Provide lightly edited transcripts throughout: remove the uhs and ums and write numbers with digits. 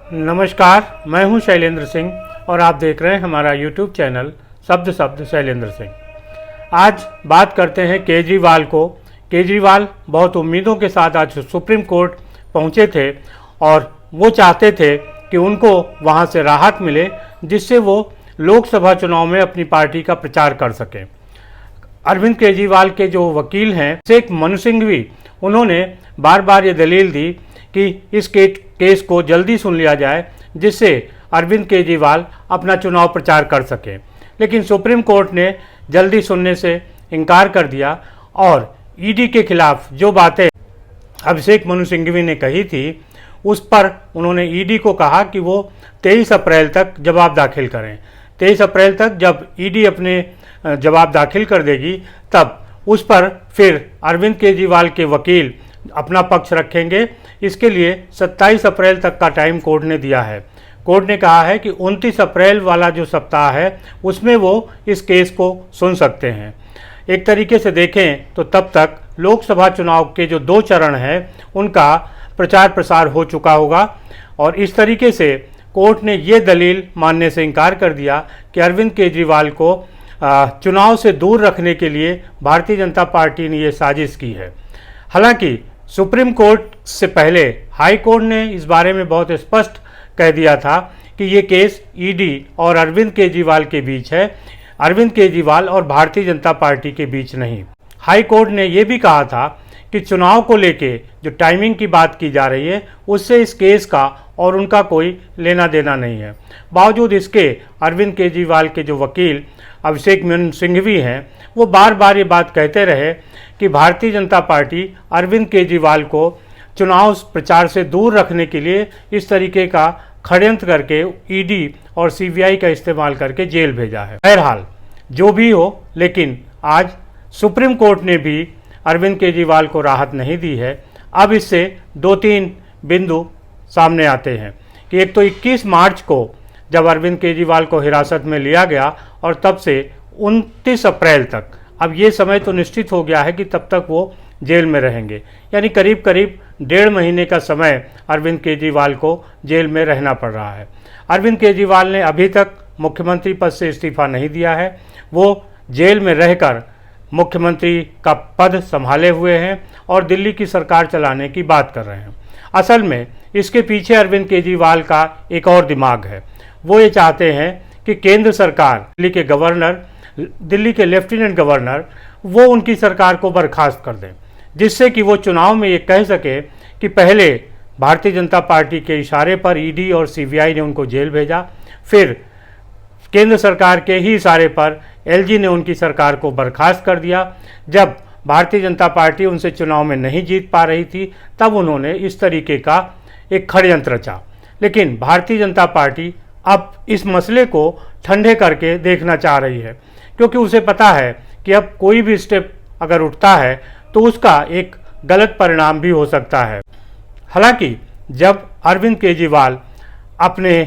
नमस्कार, मैं हूं शैलेंद्र सिंह और आप देख रहे हैं हमारा YouTube चैनल शब्द शैलेंद्र सिंह। आज बात करते हैं केजरीवाल को। केजरीवाल बहुत उम्मीदों के साथ आज सुप्रीम कोर्ट पहुंचे थे और वो चाहते थे कि उनको वहां से राहत मिले, जिससे वो लोकसभा चुनाव में अपनी पार्टी का प्रचार कर सकें। अरविंद केजरीवाल के जो वकील हैं शेख मनु सिंघवी, उन्होंने बार बार ये दलील दी कि इस केस को जल्दी सुन लिया जाए, जिससे अरविंद केजरीवाल अपना चुनाव प्रचार कर सकें। लेकिन सुप्रीम कोर्ट ने जल्दी सुनने से इनकार कर दिया और ईडी के खिलाफ जो बातें अभिषेक मनु सिंघवी ने कही थी, उस पर उन्होंने ईडी को कहा कि वो 23 अप्रैल तक जवाब दाखिल करें। 23 अप्रैल तक जब ईडी अपने जवाब दाखिल कर देगी, तब उस पर फिर अरविंद केजरीवाल के वकील अपना पक्ष रखेंगे। इसके लिए 27 अप्रैल तक का टाइम कोर्ट ने दिया है। कोर्ट ने कहा है कि 29 अप्रैल वाला जो सप्ताह है उसमें वो इस केस को सुन सकते हैं। एक तरीके से देखें तो तब तक लोकसभा चुनाव के जो 2 चरण हैं उनका प्रचार प्रसार हो चुका होगा और इस तरीके से कोर्ट ने ये दलील मानने से इनकार कर दिया कि अरविंद केजरीवाल को चुनाव से दूर रखने के लिए भारतीय जनता पार्टी ने ये साजिश की है। हालांकि सुप्रीम कोर्ट से पहले हाई कोर्ट ने इस बारे में बहुत स्पष्ट कह दिया था कि ये केस ईडी और अरविंद केजरीवाल के बीच है, अरविंद केजरीवाल और भारतीय जनता पार्टी के बीच नहीं। हाई कोर्ट ने ये भी कहा था कि चुनाव को लेके जो टाइमिंग की बात की जा रही है उससे इस केस का और उनका कोई लेना देना नहीं है। बावजूद इसके अरविंद केजरीवाल के जो वकील अभिषेक मनु सिंघवी हैं, वो बार बार ये बात कहते रहे कि भारतीय जनता पार्टी अरविंद केजरीवाल को चुनाव प्रचार से दूर रखने के लिए इस तरीके का षड्यंत्र करके ईडी और सीबीआई का इस्तेमाल करके जेल भेजा है। बहरहाल जो भी हो, लेकिन आज सुप्रीम कोर्ट ने भी अरविंद केजरीवाल को राहत नहीं दी है। अब इससे 2-3 बिंदु सामने आते हैं कि एक तो 21 मार्च को जब अरविंद केजरीवाल को हिरासत में लिया गया और तब से 29 अप्रैल तक, अब ये समय तो निश्चित हो गया है कि तब तक वो जेल में रहेंगे, यानी करीब करीब 1.5 महीने का समय अरविंद केजरीवाल को जेल में रहना पड़ रहा है। अरविंद केजरीवाल ने अभी तक मुख्यमंत्री पद से इस्तीफा नहीं दिया है। वो जेल में रहकर मुख्यमंत्री का पद संभाले हुए हैं और दिल्ली की सरकार चलाने की बात कर रहे हैं। असल में इसके पीछे अरविंद केजरीवाल का एक और दिमाग है। वो ये चाहते हैं कि केंद्र सरकार, दिल्ली के गवर्नर, दिल्ली के लेफ्टिनेंट गवर्नर, वो उनकी सरकार को बर्खास्त कर दें, जिससे कि वो चुनाव में ये कह सके कि पहले भारतीय जनता पार्टी के इशारे पर ईडी और सीबीआई ने उनको जेल भेजा, फिर केंद्र सरकार के ही इशारे पर एलजी ने उनकी सरकार को बर्खास्त कर दिया। जब भारतीय जनता पार्टी उनसे चुनाव में नहीं जीत पा रही थी, तब उन्होंने इस तरीके का एक षड्यंत्र रचा। लेकिन भारतीय जनता पार्टी अब इस मसले को ठंडे करके देखना चाह रही है, क्योंकि उसे पता है कि अब कोई भी स्टेप अगर उठता है तो उसका एक गलत परिणाम भी हो सकता है। हालांकि जब अरविंद केजरीवाल अपने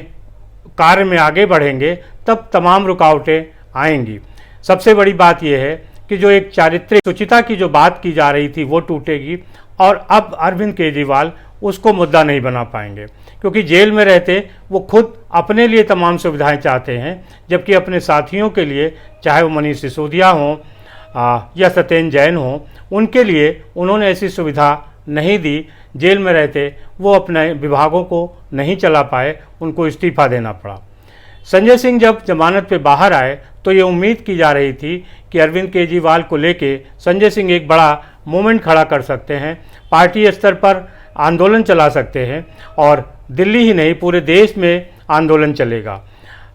कार्य में आगे बढ़ेंगे तब तमाम रुकावटें आएंगी। सबसे बड़ी बात यह है कि जो एक चारित्रिक शुचिता की जो बात की जा रही थी वो टूटेगी और अब अरविंद केजरीवाल उसको मुद्दा नहीं बना पाएंगे, क्योंकि जेल में रहते वो खुद अपने लिए तमाम सुविधाएं चाहते हैं, जबकि अपने साथियों के लिए, चाहे वो मनीष सिसोदिया हों या सत्येंद्र जैन हों, उनके लिए उन्होंने ऐसी सुविधा नहीं दी। जेल में रहते वो अपने विभागों को नहीं चला पाए, उनको इस्तीफा देना पड़ा। संजय सिंह जब जमानत पे बाहर आए तो ये उम्मीद की जा रही थी कि अरविंद केजरीवाल को लेके संजय सिंह एक बड़ा मूवमेंट खड़ा कर सकते हैं, पार्टी स्तर पर आंदोलन चला सकते हैं और दिल्ली ही नहीं पूरे देश में आंदोलन चलेगा।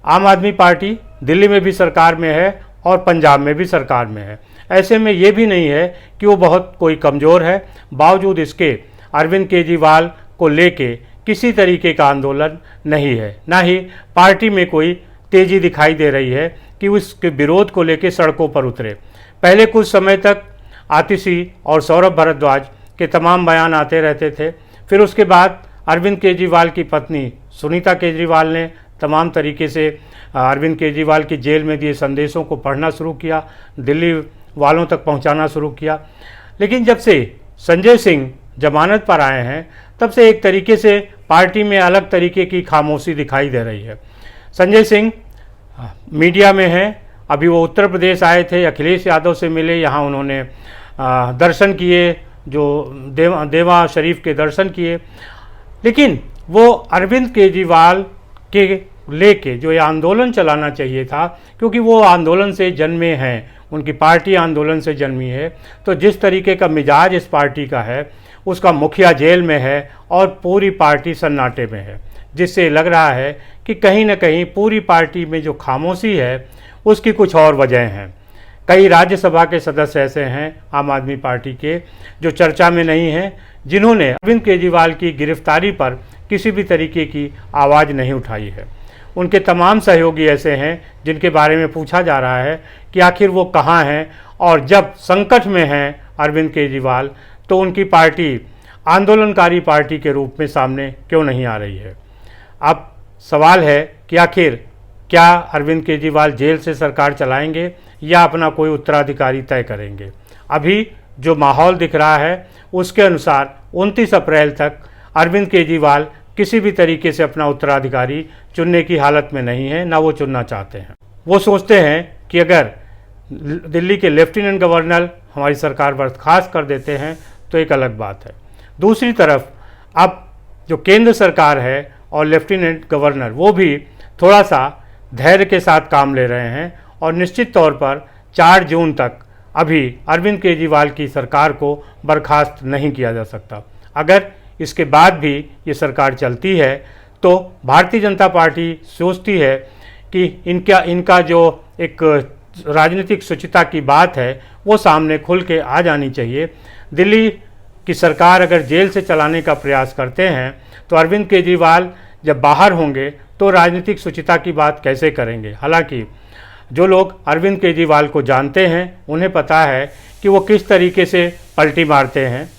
आम आदमी पार्टी दिल्ली में भी सरकार में है और पंजाब में भी सरकार में है। ऐसे में ये भी नहीं है कि वो बहुत कोई कमज़ोर है। बावजूद इसके अरविंद केजरीवाल को लेके किसी तरीके का आंदोलन नहीं है, ना ही पार्टी में कोई तेज़ी दिखाई दे रही है कि उसके विरोध को लेके सड़कों पर उतरे। पहले कुछ समय तक आतिशी और सौरभ भारद्वाज के तमाम बयान आते रहते थे। फिर उसके बाद अरविंद केजरीवाल की पत्नी सुनीता केजरीवाल ने तमाम तरीके से अरविंद केजरीवाल की जेल में दिए संदेशों को पढ़ना शुरू किया, दिल्ली वालों तक पहुंचाना शुरू किया। लेकिन जब से संजय सिंह जमानत पर आए हैं तब से एक तरीके से पार्टी में अलग तरीके की खामोशी दिखाई दे रही है। संजय सिंह मीडिया में हैं, अभी वो उत्तर प्रदेश आए थे, अखिलेश यादव से मिले, यहाँ उन्होंने दर्शन किए, जो देवा शरीफ के दर्शन किए, लेकिन वो अरविंद केजरीवाल के लेके जो ये आंदोलन चलाना चाहिए था, क्योंकि वो आंदोलन से जन्मे हैं, उनकी पार्टी आंदोलन से जन्मी है, तो जिस तरीके का मिजाज इस पार्टी का है, उसका मुखिया जेल में है और पूरी पार्टी सन्नाटे में है, जिससे लग रहा है कि कहीं ना कहीं पूरी पार्टी में जो खामोशी है उसकी कुछ और वजह हैं। कई राज्यसभा के सदस्य ऐसे हैं आम आदमी पार्टी के जो चर्चा में नहीं हैं, जिन्होंने अरविंद केजरीवाल की गिरफ्तारी पर किसी भी तरीके की आवाज़ नहीं उठाई है। उनके तमाम सहयोगी ऐसे हैं जिनके बारे में पूछा जा रहा है कि आखिर वो कहाँ हैं, और जब संकट में हैं अरविंद केजरीवाल तो उनकी पार्टी आंदोलनकारी पार्टी के रूप में सामने क्यों नहीं आ रही है। अब सवाल है कि आखिर क्या अरविंद केजरीवाल जेल से सरकार चलाएंगे या अपना कोई उत्तराधिकारी तय करेंगे। अभी जो माहौल दिख रहा है उसके अनुसार 29 अप्रैल तक अरविंद केजरीवाल किसी भी तरीके से अपना उत्तराधिकारी चुनने की हालत में नहीं है, ना वो चुनना चाहते हैं। वो सोचते हैं कि अगर दिल्ली के लेफ्टिनेंट गवर्नर हमारी सरकार बर्खास्त कर देते हैं तो एक अलग बात है। दूसरी तरफ अब जो केंद्र सरकार है और लेफ्टिनेंट गवर्नर वो भी थोड़ा सा धैर्य के साथ काम ले रहे हैं और निश्चित तौर पर 4 जून तक अभी अरविंद केजरीवाल की सरकार को बर्खास्त नहीं किया जा सकता। अगर इसके बाद भी ये सरकार चलती है तो भारतीय जनता पार्टी सोचती है कि इनका जो एक राजनीतिक शुचिता की बात है वो सामने खुल के आ जानी चाहिए। दिल्ली की सरकार अगर जेल से चलाने का प्रयास करते हैं तो अरविंद केजरीवाल जब बाहर होंगे तो राजनीतिक शुचिता की बात कैसे करेंगे। हालांकि जो लोग अरविंद केजरीवाल को जानते हैं उन्हें पता है कि वो किस तरीके से पलटी मारते हैं।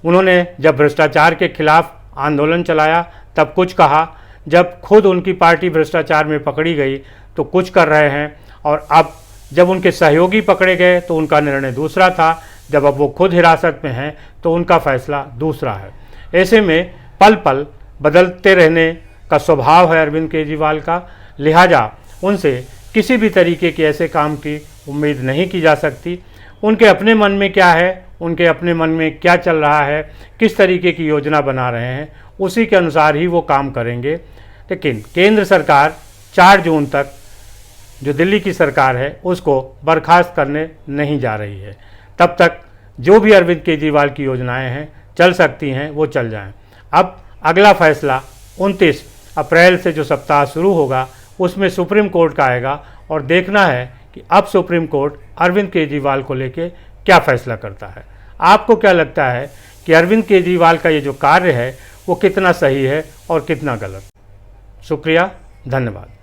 उन्होंने जब भ्रष्टाचार के खिलाफ आंदोलन चलाया तब कुछ कहा, जब खुद उनकी पार्टी भ्रष्टाचार में पकड़ी गई तो कुछ कर रहे हैं, और अब जब उनके सहयोगी पकड़े गए तो उनका निर्णय दूसरा था, जब अब वो खुद हिरासत में हैं तो उनका फैसला दूसरा है। ऐसे में पल पल बदलते रहने का स्वभाव है अरविंद केजरीवाल का, लिहाजा उनसे किसी भी तरीके के ऐसे काम की उम्मीद नहीं की जा सकती। उनके अपने मन में क्या है, उनके अपने मन में क्या चल रहा है, किस तरीके की योजना बना रहे हैं, उसी के अनुसार ही वो काम करेंगे। लेकिन केंद्र सरकार 4 जून तक जो दिल्ली की सरकार है उसको बर्खास्त करने नहीं जा रही है। तब तक जो भी अरविंद केजरीवाल की योजनाएं हैं चल सकती हैं वो चल जाएं। अब अगला फैसला 29 अप्रैल से जो सप्ताह शुरू होगा उसमें सुप्रीम कोर्ट का आएगा, और देखना है कि अब सुप्रीम कोर्ट अरविंद केजरीवाल को लेके क्या फैसला करता है। आपको क्या लगता है कि अरविंद केजरीवाल का ये जो कार्य है वो कितना सही है और कितना गलत। शुक्रिया, धन्यवाद।